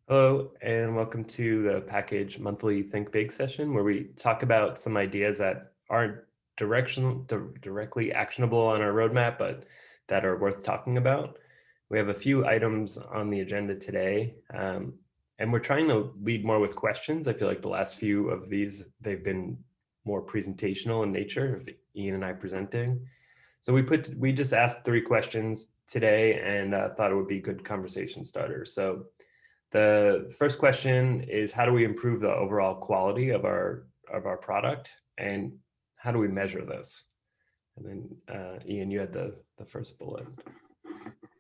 Hello, and welcome to the Package Monthly Think Big session, where we talk about some ideas that aren't directly actionable on our roadmap, but that are worth talking about. We have a few items on the agenda today, and we're trying to lead more with questions. I feel like the last few of these, they've been more presentational in nature, of Ian and I presenting. So we just asked 3 questions today and thought it would be a good conversation starter. So the first question is, how do we improve the overall quality of our product, and how do we measure this? And then Ian, you had the first bullet.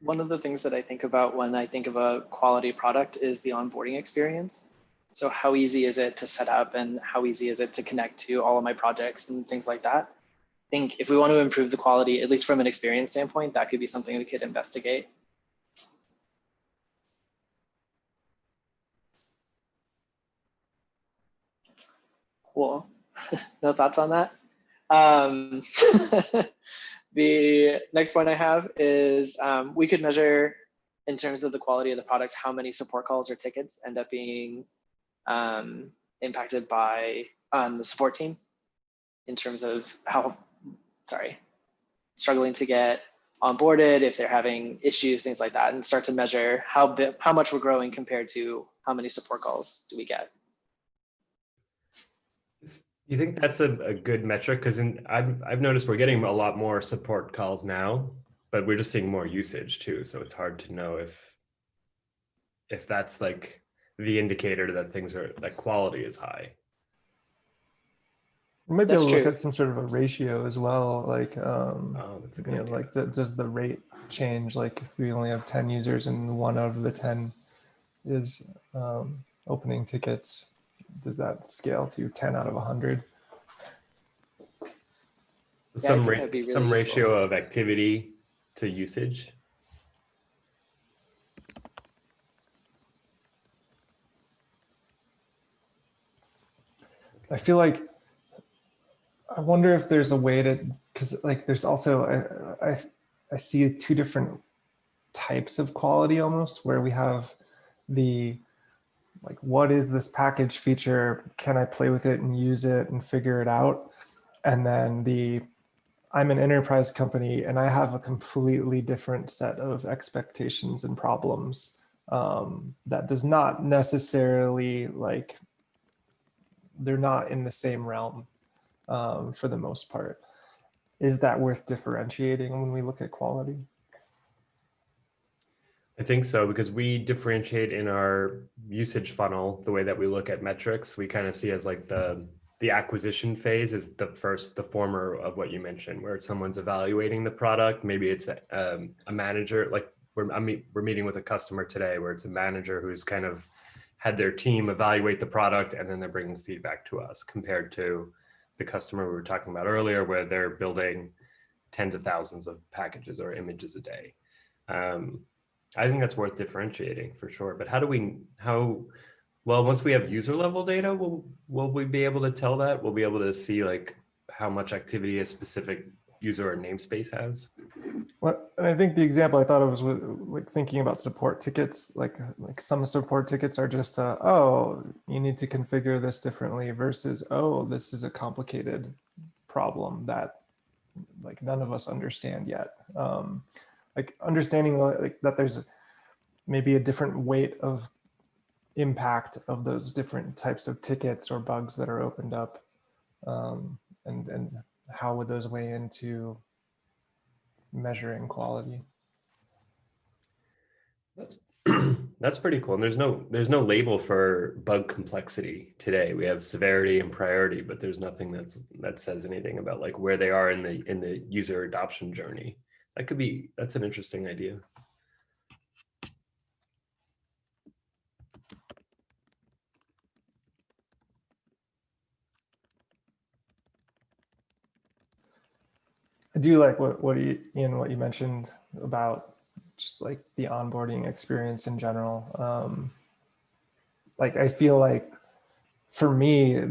One of the things that I think about when I think of a quality product is the onboarding experience. So how easy is it to set up, and how easy is it to connect to all of my projects and things like that? I think if we want to improve the quality, at least from an experience standpoint, that could be something we could investigate. Cool. No thoughts on that? The next point I have is we could measure, in terms of the quality of the product, how many support calls or tickets end up being impacted by the support team, in terms of struggling to get onboarded, if they're having issues, things like that, and start to measure how much we're growing compared to how many support calls do we get. You think that's a good metric? Because I've noticed we're getting a lot more support calls now, but we're just seeing more usage too. So it's hard to know if that's like the indicator that quality is high. We might be able to look at some sort of a ratio as well, like that's a good idea. like does the rate change? Like if we only have 10 users and 1 out of the 10 is opening tickets, does that scale to 10 out of 100? So some ratio of activity to usage. I feel like, I wonder if there's a way to, because like there's also, I see 2 different types of quality almost, where we have the, like, what is this package feature? Can I play with it and use it and figure it out? And then I'm an enterprise company and I have a completely different set of expectations and problems that does not necessarily, like, they're not in the same realm for the most part. Is that worth differentiating when we look at quality? I think so, because we differentiate in our usage funnel. The way that we look at metrics, we kind of see as like the acquisition phase is the former of what you mentioned, where someone's evaluating the product. Maybe it's a manager, like we're meeting with a customer today, where it's a manager who's kind of had their team evaluate the product and then they're bringing feedback to us, compared to the customer we were talking about earlier, where they're building tens of thousands of packages or images a day. I think that's worth differentiating for sure. But well, once we have user level data, will we be able to tell that? We'll be able to see like how much activity a specific user or namespace has? Well, and I think the example I thought of was like thinking about support tickets. Like some support tickets are just, oh, you need to configure this differently, versus, oh, this is a complicated problem that like none of us understand yet. Like understanding like that there's maybe a different weight of impact of those different types of tickets or bugs that are opened up, and how would those weigh into measuring quality? That's pretty cool. And there's no label for bug complexity today. We have severity and priority, but there's nothing that says anything about like where they are in the user adoption journey. That's an interesting idea. I do like what you mentioned about just like the onboarding experience in general. Like I feel like for me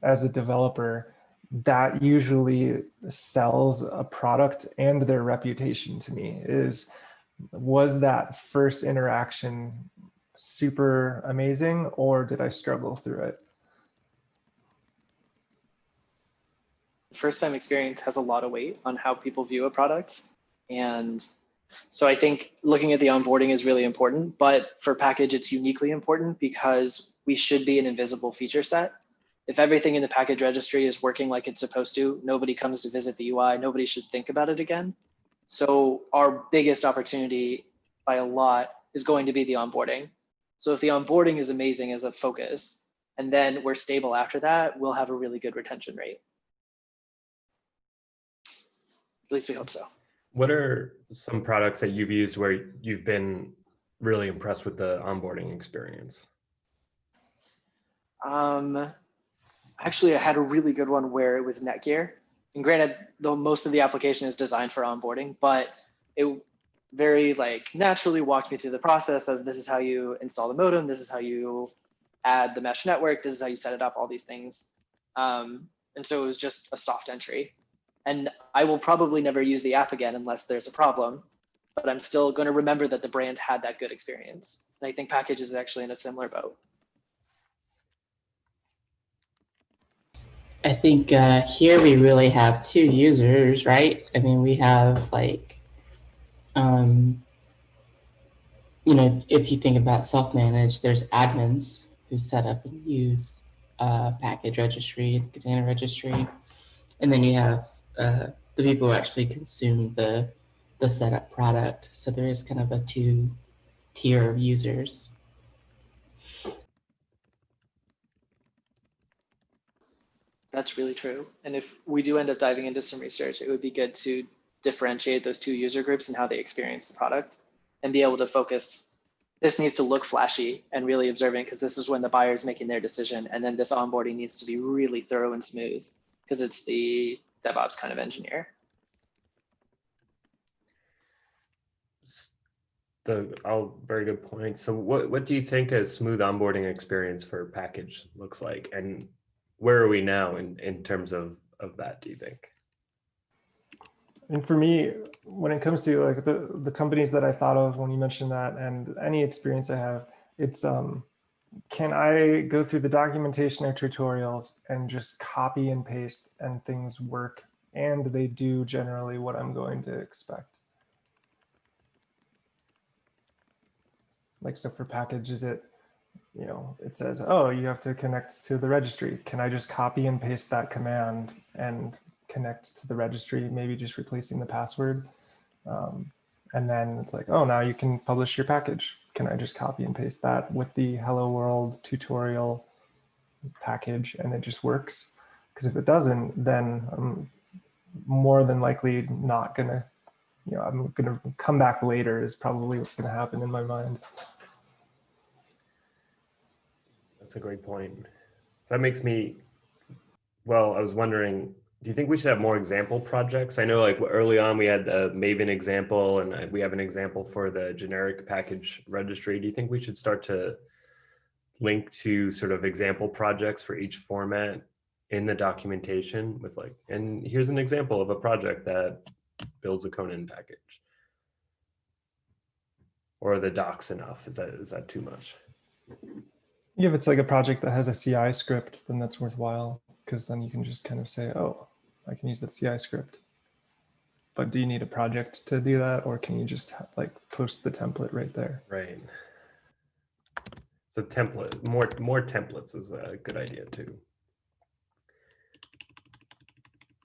as a developer, that usually sells a product and their reputation to me. Was that first interaction super amazing, or did I struggle through it? First time experience has a lot of weight on how people view a product. And so I think looking at the onboarding is really important, but for package, it's uniquely important because we should be an invisible feature set. If everything in the package registry is working like it's supposed to, nobody comes to visit the UI, nobody should think about it again. So our biggest opportunity by a lot is going to be the onboarding. So if the onboarding is amazing as a focus, and then we're stable after that, we'll have a really good retention rate. At least we hope so. What are some products that you've used where you've been really impressed with the onboarding experience? Actually, I had a really good one where it was Netgear. And granted, though most of the application is designed for onboarding, but it very like naturally walked me through the process of this is how you install the modem, this is how you add the mesh network, this is how you set it up, all these things. And so it was just a soft entry. And I will probably never use the app again unless there's a problem, but I'm still going to remember that the brand had that good experience. And I think package is actually in a similar boat. I think here we really have two users, right? I mean, we have like, if you think about self-managed, there's admins who set up and use package registry, container registry, and then you have the people who actually consume the setup product. So there is kind of a two-tier of users. That's really true. And if we do end up diving into some research, it would be good to differentiate those two user groups and how they experience the product and be able to focus. This needs to look flashy and really observant because this is when the buyer is making their decision. And then this onboarding needs to be really thorough and smooth because it's the DevOps kind of engineer. Very good point. So what do you think a smooth onboarding experience for package looks like? And where are we now in terms of that, do you think? And for me, when it comes to like the companies that I thought of when you mentioned that, and any experience I have, it's can I go through the documentation or tutorials and just copy and paste and things work and they do generally what I'm going to expect? Like, so for package, is it, it says, oh, you have to connect to the registry. Can I just copy and paste that command and connect to the registry, maybe just replacing the password? And then it's like, oh, now you can publish your package. Can I just copy and paste that with the Hello World tutorial package and it just works? Because if it doesn't, then I'm more than likely not gonna, I'm gonna come back later is probably what's gonna happen in my mind. That's a great point. So that makes me, well, I was wondering, do you think we should have more example projects? I know like early on we had a Maven example and we have an example for the generic package registry. Do you think we should start to link to sort of example projects for each format in the documentation with like, and here's an example of a project that builds a Conan package? Or are the docs enough? Is that too much? If it's like a project that has a CI script, then that's worthwhile because then you can just kind of say, oh, I can use that CI script. But do you need a project to do that, or can you just like post the template right there? Right. So more templates is a good idea too.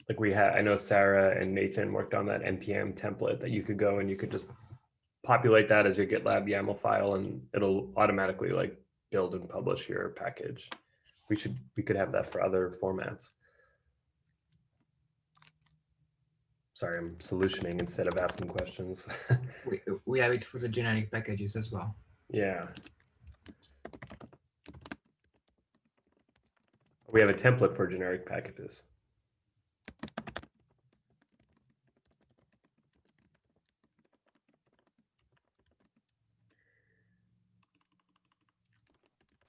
Like I know Sarah and Nathan worked on that NPM template that you could go and you could just populate that as your GitLab YAML file and it'll automatically like build and publish your package. We could have that for other formats. Sorry, I'm solutioning instead of asking questions. we have it for the generic packages as well. Yeah. We have a template for generic packages.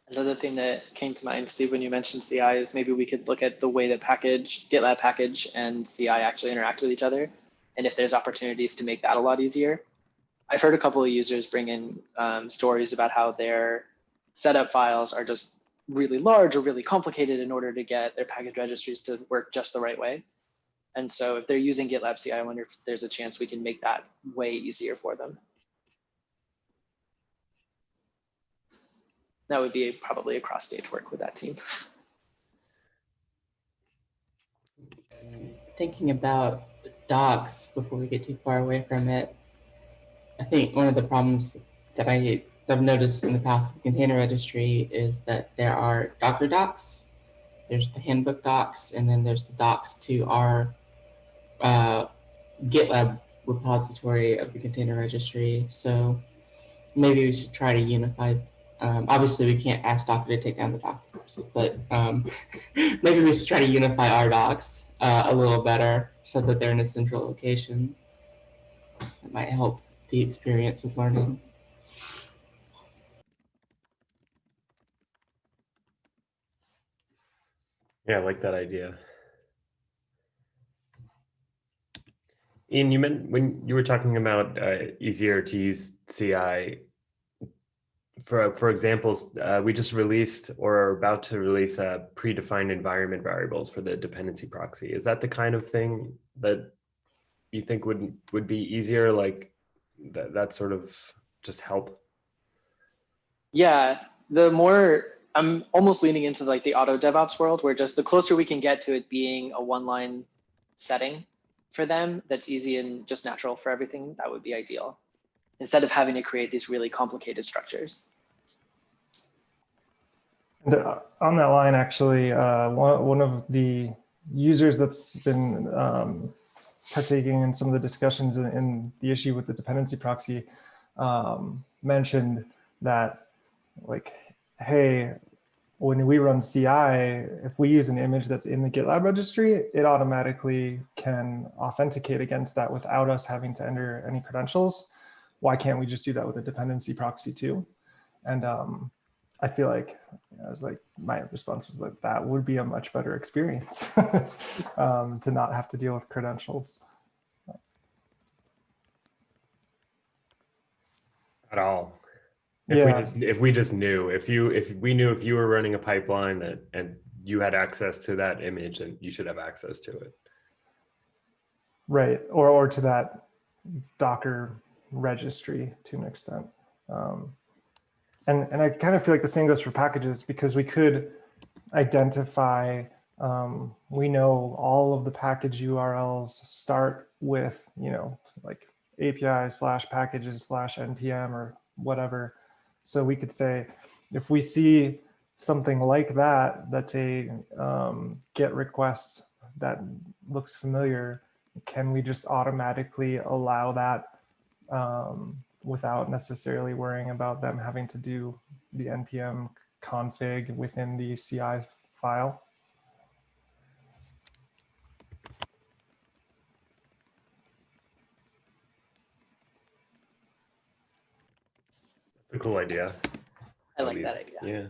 Another thing that came to mind, Steve, when you mentioned CI is maybe we could look at the way that GitLab package and CI actually interact with each other. And if there's opportunities to make that a lot easier. I've heard a couple of users bring in stories about how their setup files are just really large or really complicated in order to get their package registries to work just the right way. And so if they're using GitLab CI, I wonder if there's a chance we can make that way easier for them. That would be probably a cross-stage work with that team. Thinking about docs before we get too far away from it, I think one of the problems that I've noticed in the past with container registry is that there are Docker docs, there's the handbook docs, and then there's the docs to our GitLab repository of the container registry. So maybe we should try to unify. Obviously, we can't ask Docker to take down the docs, but maybe we should try to unify our docs a little better so that they're in a central location. It might help the experience of learning. Yeah, I like that idea. Ian, you meant when you were talking about easier to use CI, for examples, we just released or are about to release predefined environment variables for the dependency proxy. Is that the kind of thing that you think would be easier, like that sort of just help? Yeah, the more I'm almost leaning into like the auto DevOps world, where just the closer we can get to it being a one-line setting for them that's easy and just natural for everything, that would be ideal, instead of having to create these really complicated structures. And on that line, actually, one of the users that's been partaking in some of the discussions in the issue with the dependency proxy mentioned that, like, hey, when we run CI, if we use an image that's in the GitLab registry, it automatically can authenticate against that without us having to enter any credentials. Why can't we just do that with a dependency proxy too? And I feel like, I was like, my response was like, that would be a much better experience to not have to deal with credentials. At all. Yeah. If we just knew, if we knew if you were running a pipeline that and you had access to that image, then you should have access to it. Right, or to that Docker registry to an extent. And I kind of feel like the same goes for packages, because we could identify, we know all of the package URLs start with, you know, like API/packages/npm or whatever. So we could say, if we see something like that, that's a GET request that looks familiar, can we just automatically allow that without necessarily worrying about them having to do the npm config within the CI file? It's a cool idea. I like that idea. Yeah.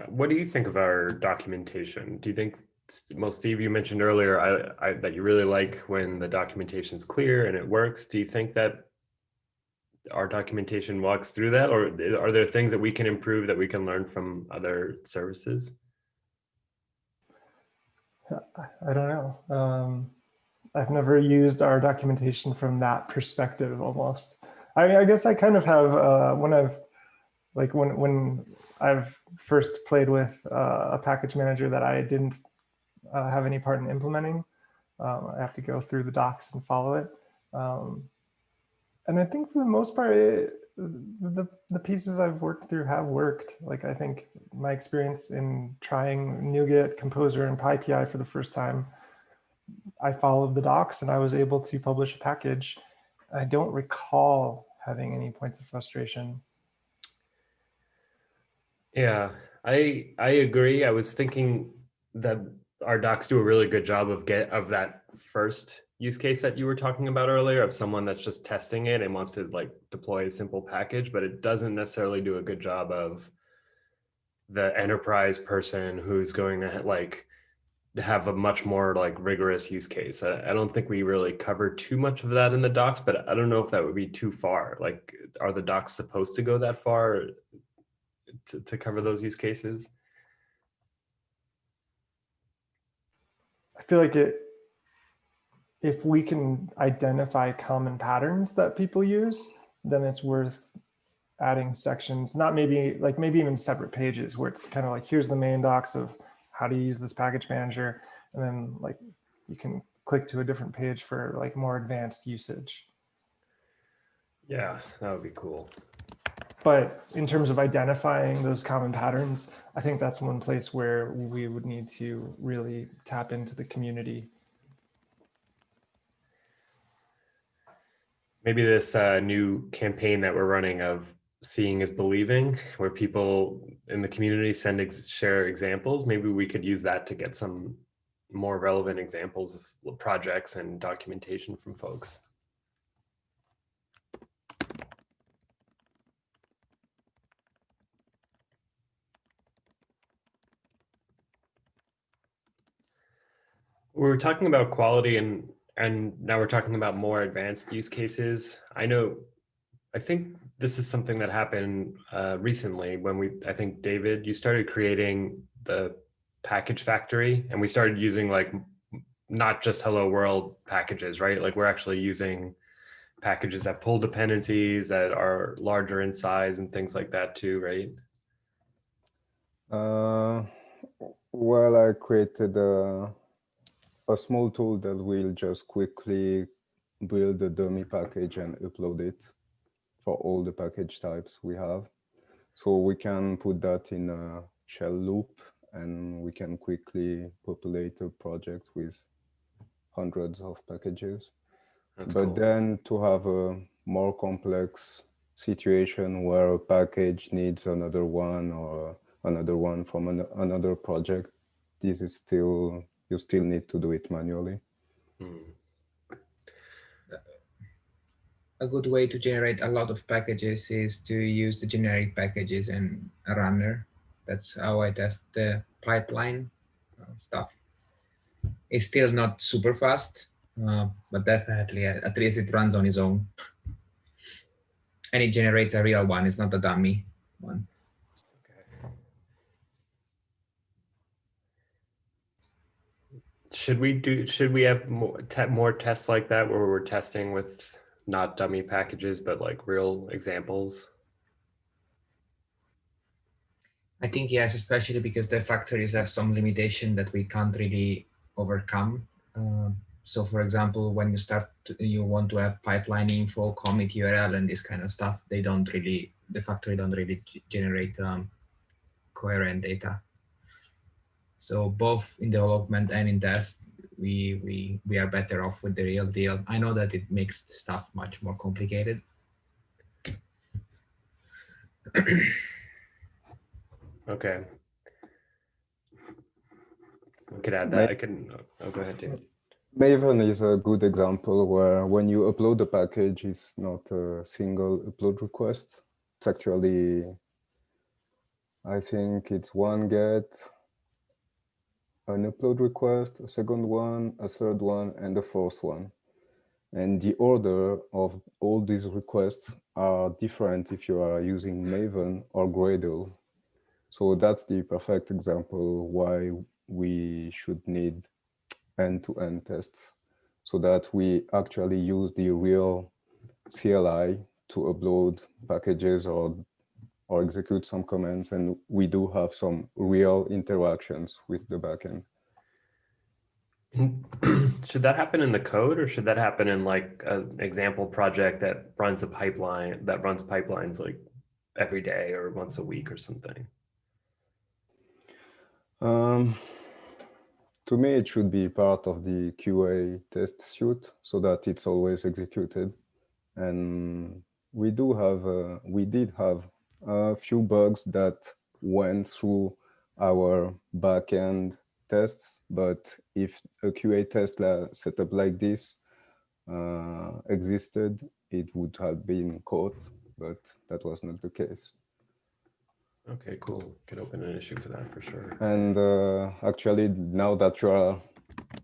What do you think of our documentation? Do you think, well, Steve, you mentioned earlier that you really like when the documentation is clear and it works. Do you think that our documentation walks through that, or are there things that we can improve that we can learn from other services? I don't know. I've never used our documentation from that perspective almost. I mean, I guess I kind of have when I've first played with a package manager that I didn't have any part in implementing. I have to go through the docs and follow it. And I think for the most part, the pieces I've worked through have worked. Like, I think my experience in trying NuGet, Composer, and PyPI for the first time, I followed the docs and I was able to publish a package. I don't recall having any points of frustration. Yeah, I agree. I was thinking that our docs do a really good job of that first use case that you were talking about earlier, of someone that's just testing it and wants to like deploy a simple package, but it doesn't necessarily do a good job of the enterprise person who's going to like have a much more like rigorous use case. I don't think we really cover too much of that in the docs, but I don't know if that would be too far. Like, are the docs supposed to go that far to cover those use cases? I feel like if we can identify common patterns that people use, then it's worth adding sections, not maybe like maybe even separate pages where it's kind of like, here's the main docs of how to use this package manager. And then like you can click to a different page for like more advanced usage. Yeah, that would be cool. But in terms of identifying those common patterns, I think that's one place where we would need to really tap into the community. Maybe this new campaign that we're running of seeing is believing, where people in the community share examples. Maybe we could use that to get some more relevant examples of projects and documentation from folks. We were talking about quality and now we're talking about more advanced use cases. I think this is something that happened recently when I think David, you started creating the package factory and we started using like not just hello world packages, right? Like we're actually using packages that pull dependencies that are larger in size and things like that too, right? Well, I created a small tool that will just quickly build a dummy package and upload it for all the package types we have. So we can put that in a shell loop and we can quickly populate a project with hundreds of packages. That's But cool. then to have a more complex situation where a package needs another one or another one from another project, this is still, you still need to do it manually. A good way to generate a lot of packages is to use the generic packages and a runner. That's how I test the pipeline stuff. It's still not super fast, but definitely at least it runs on its own. And it generates a real one, it's not a dummy one. Should we have more tests like that where we're testing with not dummy packages, but like real examples? I think yes, especially because the factories have some limitation that we can't really overcome. So for example, when you want to have pipeline info, commit URL and this kind of stuff, the factory don't really generate coherent data. So both in development and in test, we are better off with the real deal. I know that it makes stuff much more complicated. Okay. We could add that. Go ahead, David. Maven is a good example where when you upload a package, it's not a single upload request. It's actually, I think it's one get, an upload request, a second one, a third one, and a fourth one. And the order of all these requests are different if you are using Maven or Gradle. So that's the perfect example why we should need end-to-end tests so that we actually use the real CLI to upload packages or execute some commands, and we do have some real interactions with the backend. Should that happen in the code or should that happen in like an example project that runs pipelines like every day or once a week or something? To me, it should be part of the QA test suite so that it's always executed. And we did have a few bugs that went through our backend tests, but if a QA test setup like this existed, it would have been caught, but that was not the case. Okay, cool. Could open an issue for that for sure. And actually, now that you are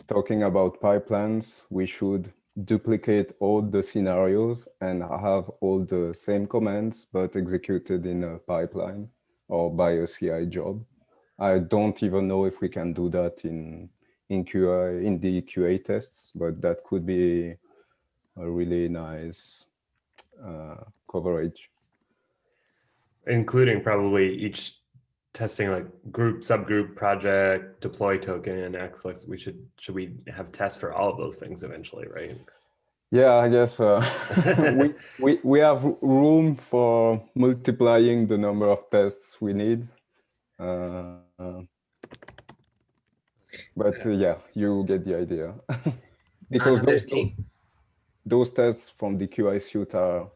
talking about pipelines, we should duplicate all the scenarios and have all the same commands, but executed in a pipeline or by a CI job. I don't even know if we can do that in QA, in the QA tests, but that could be a really nice coverage. Including probably each testing like group, subgroup, project, deploy token, Axlex. Should we have tests for all of those things eventually, right? Yeah, I guess we have room for multiplying the number of tests we need. But yeah, you get the idea. Because Another thing. those tests from the QI suite are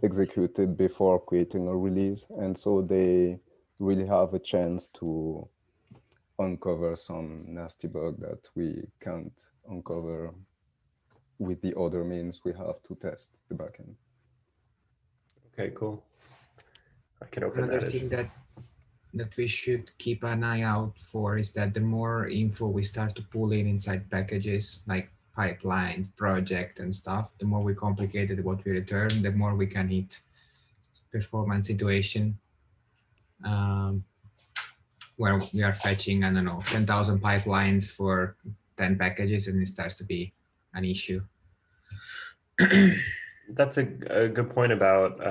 executed before creating a release. And so they really have a chance to uncover some nasty bug that we can't uncover with the other means we have to test the backend. Okay, cool. I can open Another that thing issue. that we should keep an eye out for is that the more info we start to pull in inside packages like pipelines, project and stuff, the more we complicated what we return, the more we can hit performance situation where we are fetching, I don't know, 10,000 pipelines for 10 packages and it starts to be an issue. That's a good point about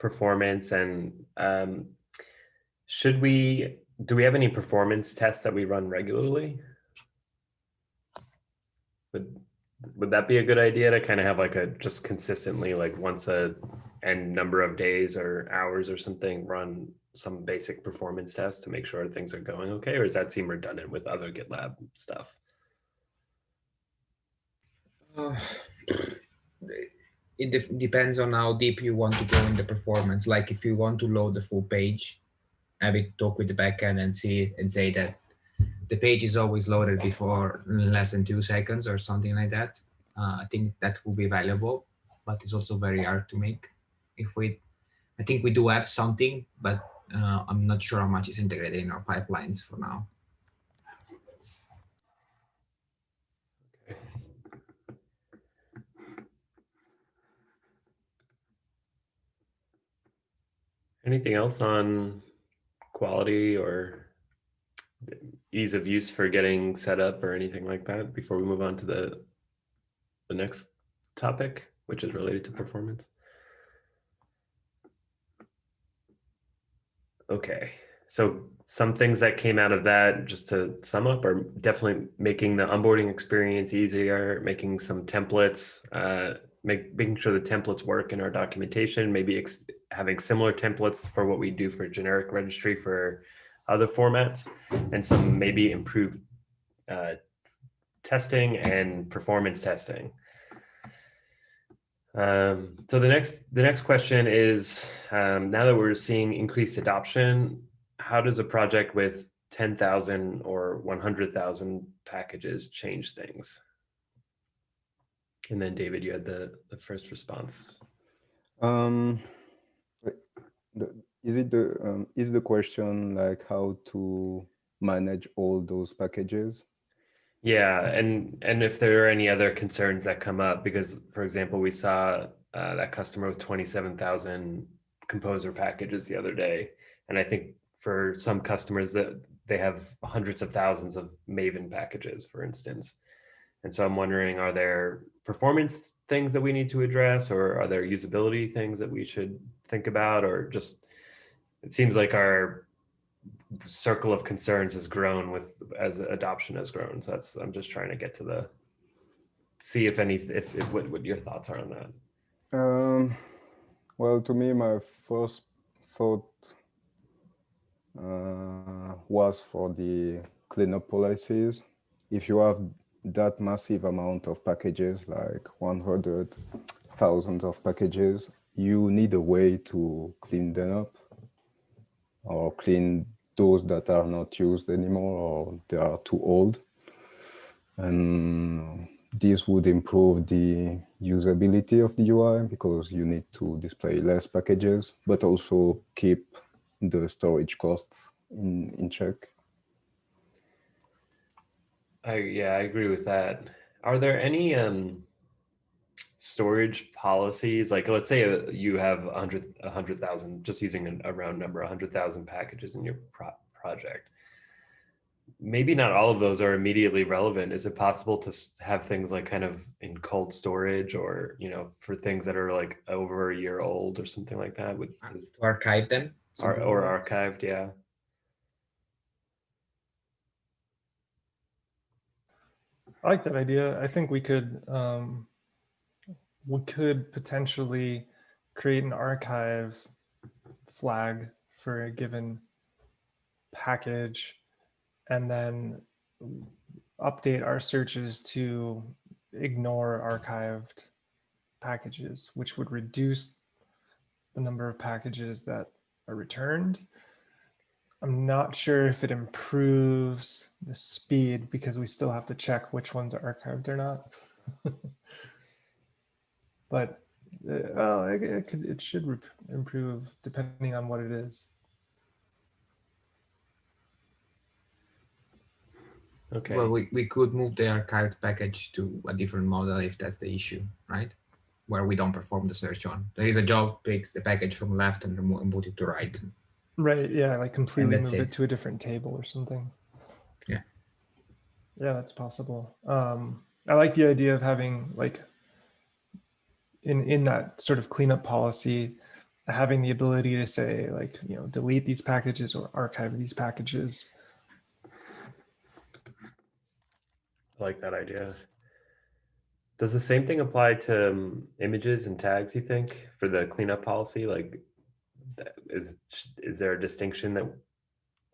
performance and do we have any performance tests that we run regularly? Would that be a good idea to kind of have like a just consistently like once a n number of days or hours or something run some basic performance tests to make sure things are going okay, or does that seem redundant with other GitLab stuff? It depends on how deep you want to go in the performance. Like if you want to load the full page, I would talk with the backend and see and say that the page is always loaded before less than 2 seconds or something like that. I think that will be valuable, but it's also very hard to make. I think we do have something, but I'm not sure how much is integrated in our pipelines for now. Anything else on quality or ease of use for getting set up or anything like that before we move on to the next topic, which is related to performance? Okay, so some things that came out of that, just to sum up, are definitely making the onboarding experience easier, making some templates, making sure the templates work in our documentation, maybe having similar templates for what we do for generic registry for other formats, and some maybe improved testing and performance testing. So the next question is, now that we're seeing increased adoption, how does a project with 10,000 or 100,000 packages change things? And then David, you had the first response. Is the question like how to manage all those packages? Yeah, and if there are any other concerns that come up, because for example, we saw that customer with 27,000 composer packages the other day, and I think for some customers that they have hundreds of thousands of Maven packages, for instance. And so I'm wondering, are there performance things that we need to address, or are there usability things that we should think about, or just, it seems like our circle of concerns has grown as adoption has grown. So I'm just trying to get to see if what your thoughts are on that. Well, to me, my first thought was for the cleanup policies. If you have that massive amount of packages, like 100,000 of packages, you need a way to clean them up or clean those that are not used anymore or they are too old. And this would improve the usability of the UI because you need to display less packages, but also keep the storage costs in check. Yeah, I agree with that. Are there any storage policies? Like, let's say you have 100,000, just using a round number, 100,000 packages in your project. Maybe not all of those are immediately relevant. Is it possible to have things like kind of in cold storage, or, you know, for things that are like over a year old or something like that? To archive them? Or archived, yeah. I like that idea. I think we could potentially create an archive flag for a given package and then update our searches to ignore archived packages, which would reduce the number of packages that are returned. I'm not sure if it improves the speed because we still have to check which ones are archived or not. But well, it should improve depending on what it is. Okay. Well, we could move the archived package to a different model if that's the issue, right? Where we don't perform the search on. There is a job, picks the package from left and move it to right. Right, yeah, like completely move it. it to a different table or something. Yeah. Yeah, that's possible. I like the idea of having like in that sort of cleanup policy, having the ability to say like, you know, delete these packages or archive these packages. I like that idea. Does the same thing apply to images and tags, you think, for the cleanup policy? Like, is there a distinction that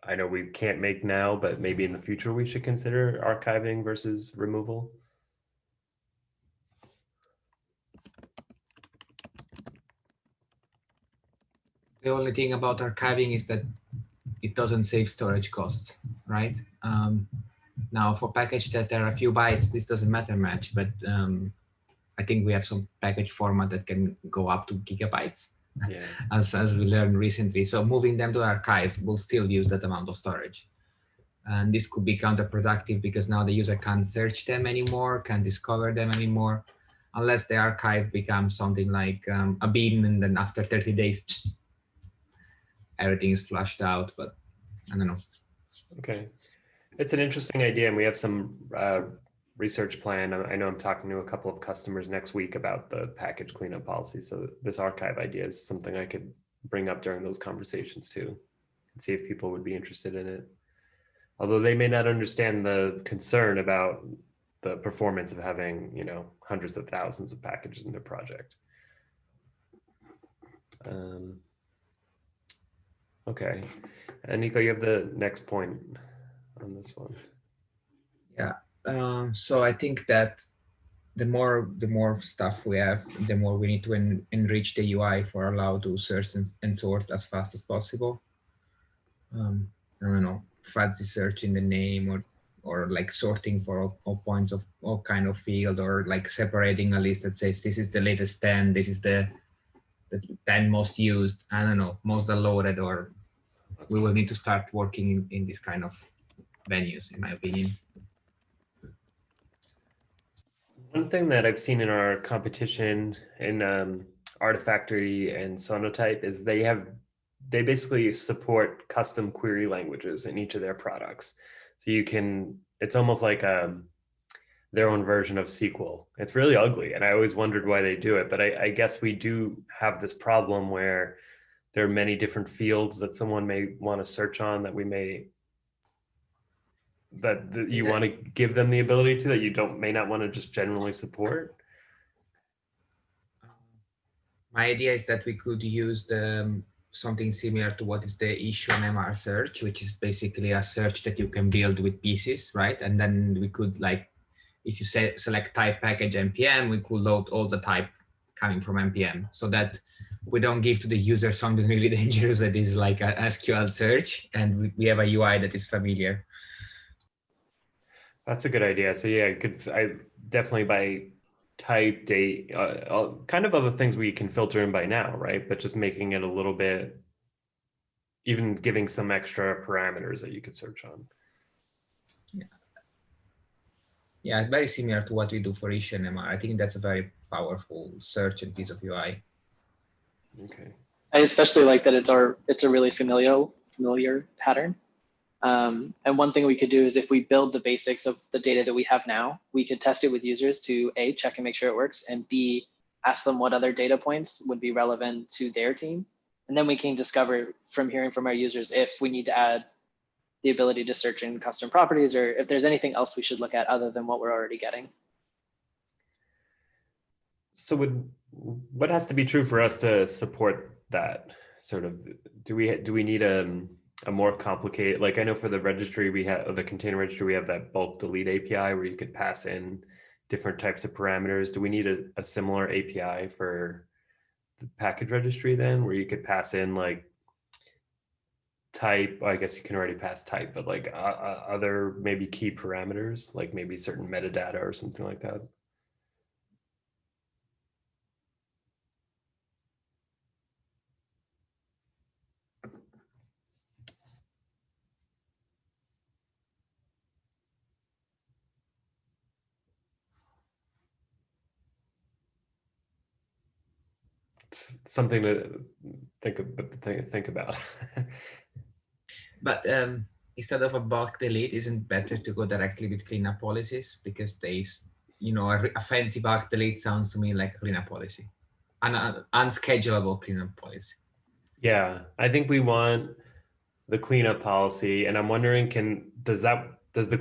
I know we can't make now, but maybe in the future we should consider archiving versus removal? The only thing about archiving is that it doesn't save storage costs, right? Now for package that are a few bytes, this doesn't matter much, but I think we have some package format that can go up to gigabytes, Yeah. as we learned recently. So moving them to archive will still use that amount of storage. And this could be counterproductive because now the user can't search them anymore, can't discover them anymore, unless the archive becomes something like a bin, and then after 30 days, everything is flushed out. But I don't know. Okay. It's an interesting idea, and we have some research plan. I know I'm talking to a couple of customers next week about the package cleanup policy. So this archive idea is something I could bring up during those conversations too, and see if people would be interested in it. Although they may not understand the concern about the performance of having, you know, hundreds of thousands of packages in their project. Okay, and Nico, you have the next point on this one. Yeah. So I think that the more stuff we have, the more we need to enrich the UI for allow to search and sort as fast as possible. I don't know, fuzzy search in the name, or like sorting for all points of all kind of field, or like separating a list that says this is the latest 10, this is the 10 most used, I don't know, most downloaded, or we will need to start working in this kind of venues, in my opinion. One thing that I've seen in our competition in Artifactory and Sonotype is they basically support custom query languages in each of their products. So it's almost like their own version of SQL. It's really ugly, and I always wondered why they do it. But I guess we do have this problem where there are many different fields that someone may want to search on that you want to give them the ability to, that you may not want to just generally support. My idea is that we could use something similar to what is the issue on MR search, which is basically a search that you can build with pieces, right? And then we could, like, if you select type package npm, we could load all the type coming from npm, so that we don't give to the user something really dangerous that is like a SQL search, and we have a UI that is familiar. That's a good idea. So yeah, I definitely by type, date, kind of other things we can filter in by now, right? But just making it a little bit even giving some extra parameters that you could search on. Yeah, it's very similar to what we do for Ish and MR. I think that's a very powerful search and piece of UI. Okay. I especially like that it's a really familiar pattern. And one thing we could do is if we build the basics of the data that we have now, we could test it with users to A, check and make sure it works, and B, ask them what other data points would be relevant to their team. And then we can discover from hearing from our users if we need to add the ability to search in custom properties or if there's anything else we should look at other than what we're already getting. So what has to be true for us to support that sort of, do we need a more complicated, like I know for the registry we have, the container registry, we have that bulk delete API where you could pass in different types of parameters. Do we need a similar API for the package registry then, where you could pass in like type? I guess you can already pass type, but like other maybe key parameters, like maybe certain metadata or something like that? It's something to think about. But instead of a bulk delete, isn't better to go directly with cleanup policies, because they, a fancy bulk delete sounds to me like a cleanup policy, an unschedulable cleanup policy. Yeah, I think we want the cleanup policy, and I'm wondering, can the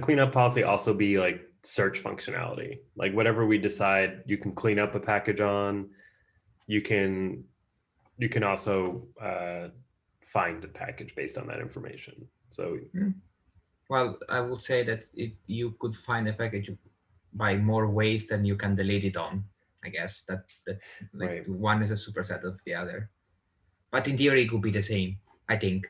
cleanup policy also be like search functionality? Like whatever we decide you can clean up a package on, you can also find a package based on that information. So well, I would say that you could find a package by more ways than you can delete it on. I guess that like right. One is a superset of the other, but in theory it could be the same, I think.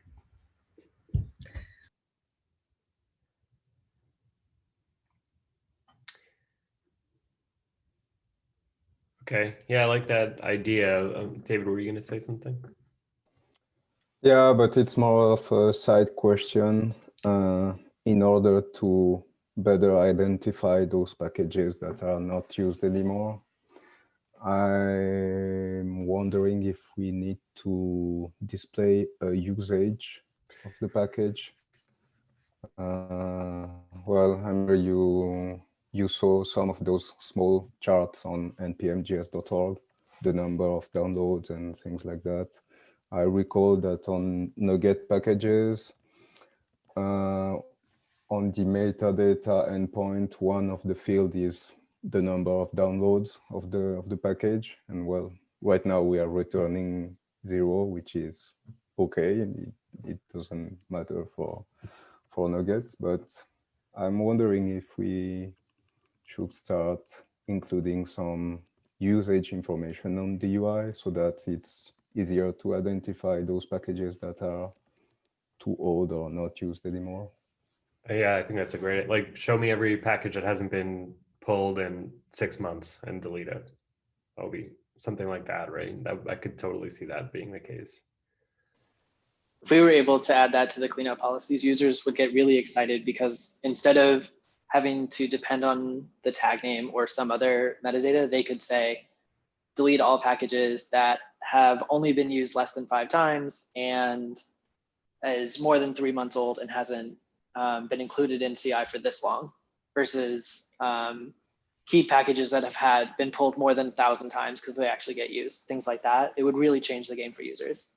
Okay, yeah, I like that idea. David, were you going to say something? Yeah, but it's more of a side question in order to better identify those packages that are not used anymore. I'm wondering if we need to display a usage of the package. Well, I remember you saw some of those small charts on npmjs.org, the number of downloads and things like that. I recall that on NuGet packages, on the metadata endpoint, one of the field is the number of downloads of the package. And well, right now we are returning 0, which is okay. It doesn't matter for NuGet, but I'm wondering if we should start including some usage information on the UI so that it's easier to identify those packages that are too old or not used anymore. Yeah, I think that's a great, like, show me every package that hasn't been pulled in 6 months and delete it. That'll be something like that, right? I could totally see that being the case. If we were able to add that to the cleanup policies, users would get really excited because instead of having to depend on the tag name or some other metadata, they could say, delete all packages that have only been used less than 5 times and is more than 3 months old and hasn't been included in CI for this long, versus keep packages that have been pulled more than 1,000 times because they actually get used, things like that. It would really change the game for users.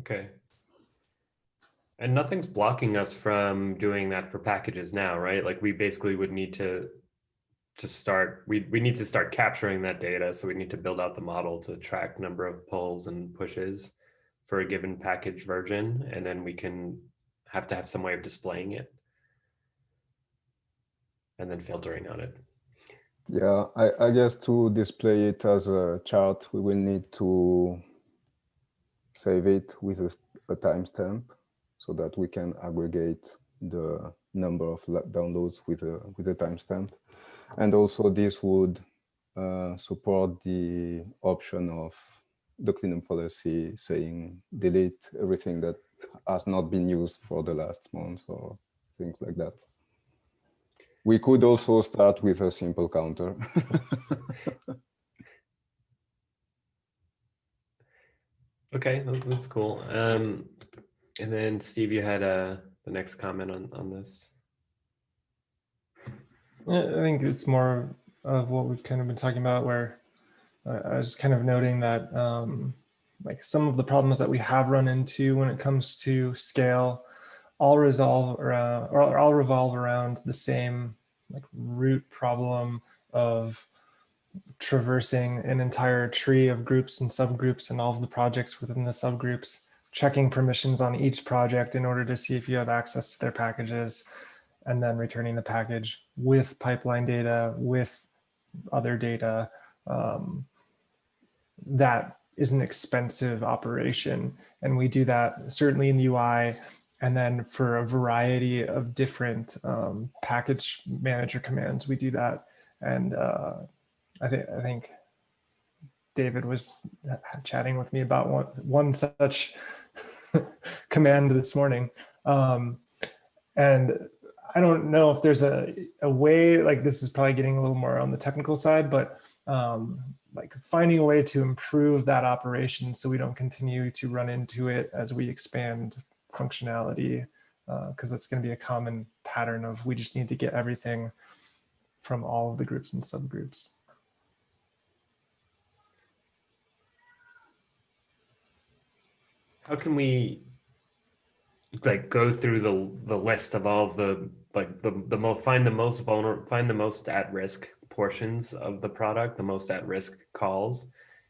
Okay. And nothing's blocking us from doing that for packages now, right? Like we basically would need to start, we need to start capturing that data. So we need to build out the model to track number of pulls and pushes for a given package version. And then we can have to have some way of displaying it and then filtering on it. Yeah, I guess to display it as a chart, we will need to save it with a timestamp so that we can aggregate the number of downloads with a timestamp. And also this would support the option of the cleanup policy saying delete everything that has not been used for the last month or things like that. We could also start with a simple counter. Okay, that's cool. And then Steve, you had the next comment on this. I think it's more of what we've kind of been talking about, where I was kind of noting that like some of the problems that we have run into when it comes to scale all revolve around the same like root problem of traversing an entire tree of groups and subgroups and all of the projects within the subgroups, checking permissions on each project in order to see if you have access to their packages, and then returning the package with pipeline data, with other data. That is an expensive operation. And we do that certainly in the UI, and then for a variety of different package manager commands, we do that. And I think David was chatting with me about one such command this morning. And I don't know if there's a way, like this is probably getting a little more on the technical side, but like finding a way to improve that operation so we don't continue to run into it as we expand functionality, because it's going to be a common pattern of we just need to get everything from all of the groups and subgroups. How can we like go through the list of all of the like find the most at risk portions of the product, the most at risk calls,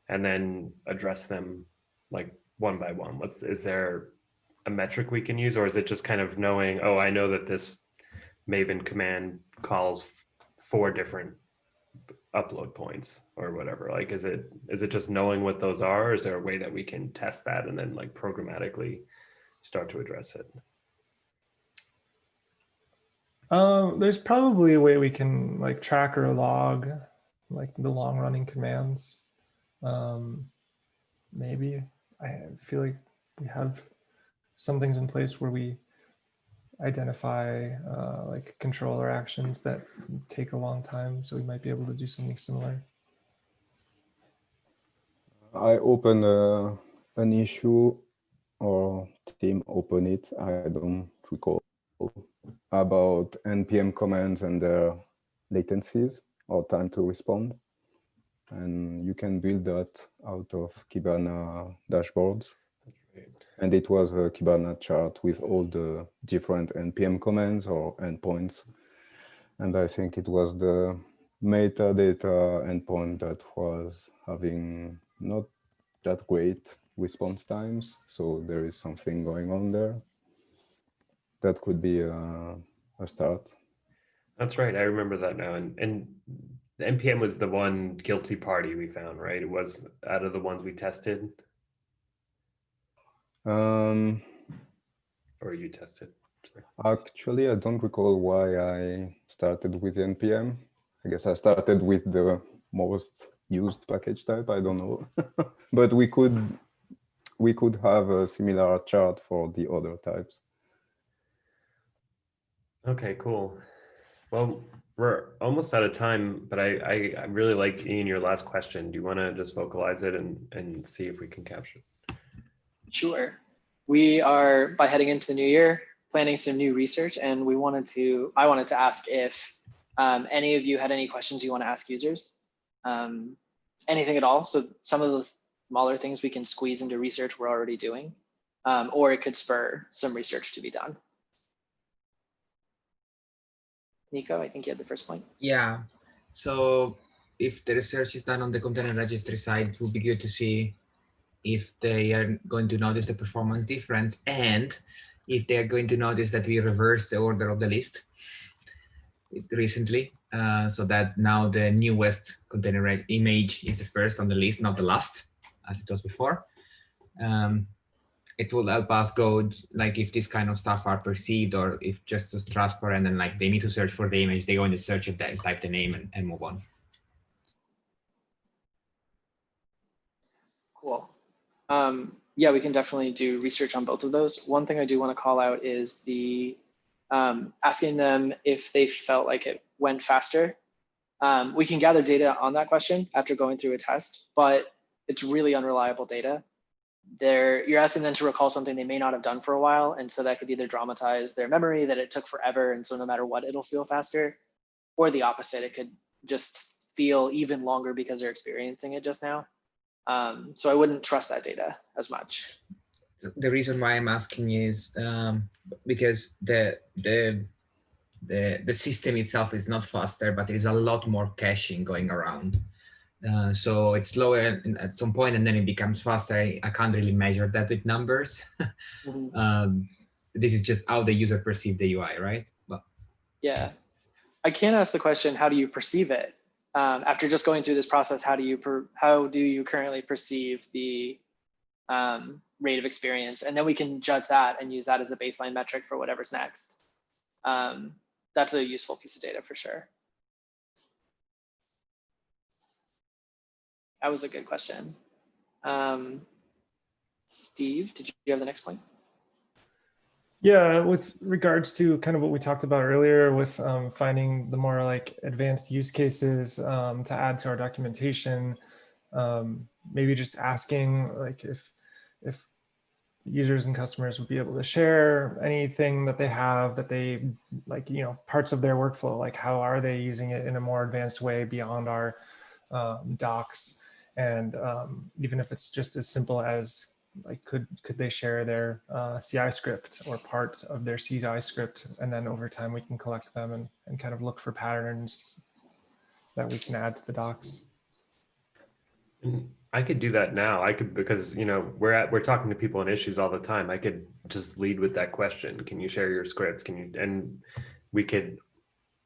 and then address them like one by one? Is there a metric we can use, or is it just kind of knowing, oh, I know that this Maven command calls 4 different upload points or whatever? Like, is it just knowing what those are, or is there a way that we can test that and then like programmatically start to address it? There's probably a way we can like track or log like the long running commands. Maybe I feel like we have some things in place where we identify like controller actions that take a long time. So we might be able to do something similar. I open an issue, or team open it, I don't recall, about NPM commands and their latencies or time to respond. And you can build that out of Kibana dashboards. And it was a Kibana chart with all the different NPM commands or endpoints. And I think it was the metadata endpoint that was having not that great response times. So there is something going on there. That could be a start. That's right. I remember that now. And the NPM was the one guilty party we found, right? It was out of the ones we tested. Or you tested. Sorry. Actually, I don't recall why I started with NPM. I guess I started with the most used package type. I don't know, but we could have a similar chart for the other types. Okay, cool. Well, we're almost out of time, but I really like, Ian, your last question. Do you want to just vocalize it and see if we can capture it? Sure. We are, by heading into the new year, planning some new research, and I wanted to ask if any of you had any questions you want to ask users, anything at all. So some of the smaller things we can squeeze into research we're already doing, or it could spur some research to be done. Nico, I think you had the first point. Yeah. So if the research is done on the container registry side, it would be good to see if they are going to notice the performance difference, and if they are going to notice that we reversed the order of the list recently, so that now the newest container image is the first on the list, not the last, as it was before. It will help us go, like, if this kind of stuff are perceived, or if just as transparent and like they need to search for the image, they go in the search and type the name and move on. Cool. Yeah, we can definitely do research on both of those. One thing I do want to call out is the asking them if they felt like it went faster. We can gather data on that question after going through a test, but it's really unreliable data. You're asking them to recall something they may not have done for a while, and so that could either dramatize their memory that it took forever, and so no matter what, it'll feel faster, or the opposite, it could just feel even longer because they're experiencing it just now. So I wouldn't trust that data as much. The reason why I'm asking is because the system itself is not faster, but there is a lot more caching going around. So it's slower at some point, and then it becomes faster. I can't really measure that with numbers. This is just how the user perceives the UI, right? Well, yeah, I can ask the question, how do you perceive it? After just going through this process, how do you currently perceive the rate of experience? And then we can judge that and use that as a baseline metric for whatever's next. That's a useful piece of data for sure. That was a good question. Steve, did you have the next point? Yeah, with regards to kind of what we talked about earlier with finding the more like advanced use cases to add to our documentation, maybe just asking like if users and customers would be able to share anything that they have that they like, you know, parts of their workflow, like how are they using it in a more advanced way beyond our docs. And even if it's just as simple as like, could they share their CI script or part of their CI script, and then over time we can collect them and kind of look for patterns that we can add to the docs. I could do that now. I could, because you know we're talking to people on issues all the time. I could just lead with that question. Can you share your script? Can you? And we could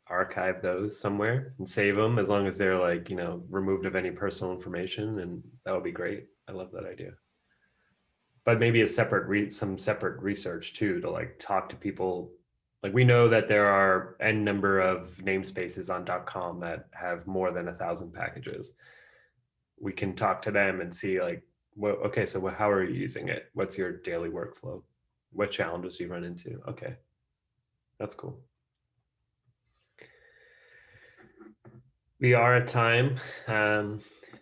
archive those somewhere and save them as long as they're like, you know, removed of any personal information, and that would be great. I love that idea. But maybe a separate some separate research too, to like talk to people. Like we know that there are n number of namespaces on .com that have more than 1,000 packages. We can talk to them and see like, well, okay, so how are you using it? What's your daily workflow? What challenges do you run into? Okay, that's cool. We are at time.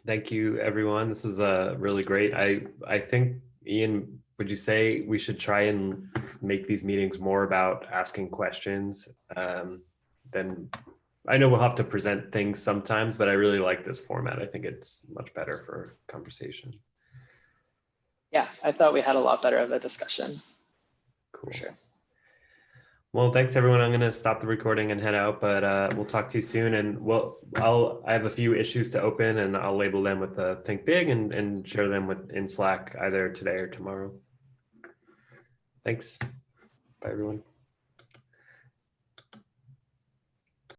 Thank you, everyone. This is really great. I think, Ian, would you say we should try and make these meetings more about asking questions? Then I know we'll have to present things sometimes, but I really like this format. I think it's much better for conversation. Yeah, I thought we had a lot better of a discussion. Cool. For sure. Well, thanks everyone. I'm going to stop the recording and head out, but we'll talk to you soon. And I have a few issues to open, and I'll label them with the ThinkBIG and share them in Slack either today or tomorrow. Thanks. Bye, everyone.